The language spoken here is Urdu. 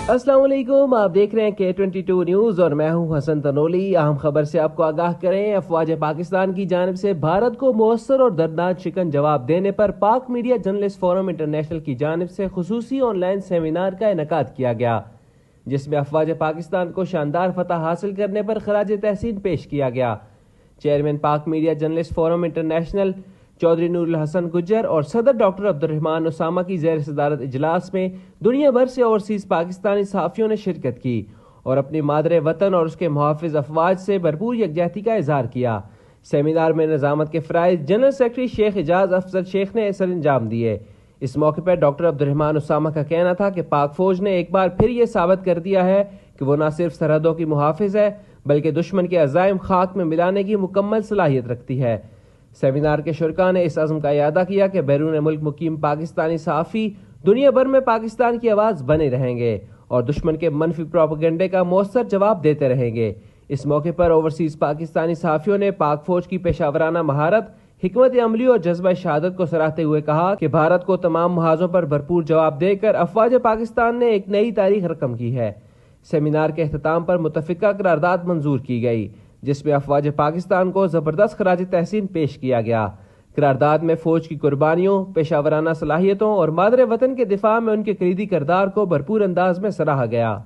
السلام علیکم، آپ دیکھ رہے ہیں K22 نیوز اور میں ہوں حسن تنولی۔ اہم خبر سے آپ کو آگاہ کریں۔ افواج پاکستان کی جانب سے بھارت کو مؤثر اور دردناک شکن جواب دینے پر پاک میڈیا جرنلسٹ فورم انٹرنیشنل کی جانب سے خصوصی آن لائن سیمینار کا انعقاد کیا گیا، جس میں افواج پاکستان کو شاندار فتح حاصل کرنے پر خراج تحسین پیش کیا گیا۔ Chairman Pak media journalist forum international Chaudhry Noor ul-Hassan Gujjar اور صدر ڈاکٹر عبدالرحمان اسامہ کی زیر صدارت اجلاس میں دنیا بھر سے اوورسیز پاکستانی صحافیوں نے شرکت کی اور اپنی مادر وطن اور اس کے محافظ افواج سے بھرپور یکجہتی کا اظہار کیا۔ سیمینار میں نظامت کے فرائض جنرل سیکرٹری شیخ اعجاز افضل شیخ نے سر انجام دیے۔ اس موقع پر ڈاکٹر عبدالرحمان اسامہ کا کہنا تھا کہ پاک فوج نے ایک بار پھر یہ ثابت کر دیا ہے کہ وہ نہ صرف سرحدوں کی محافظ ہے بلکہ دشمن کے عزائم خاک میں ملانے کی مکمل صلاحیت رکھتی ہے۔ سیمینار کے شرکاء نے اس عزم کا اعادہ کیا کہ بیرون ملک مقیم پاکستانی صحافی دنیا بھر میں پاکستان کی آواز بنے رہیں گے اور دشمن کے منفی پروپیگنڈے کا مؤثر جواب دیتے رہیں گے۔ اس موقع پر اوورسیز پاکستانی صحافیوں نے پاک فوج کی پیشہ ورانہ مہارت، حکمت عملی اور جذبہ شہادت کو سراہتے ہوئے کہا کہ بھارت کو تمام محاذوں پر بھرپور جواب دے کر افواج پاکستان نے ایک نئی تاریخ رقم کی ہے۔ سیمینار کے اختتام پر متفقہ قرارداد منظور کی گئی، جس میں افواج پاکستان کو زبردست خراج تحسین پیش کیا گیا۔ قرارداد میں فوج کی قربانیوں، پیشہ ورانہ صلاحیتوں اور مادر وطن کے دفاع میں ان کے کلیدی کردار کو بھرپور انداز میں سراہا گیا۔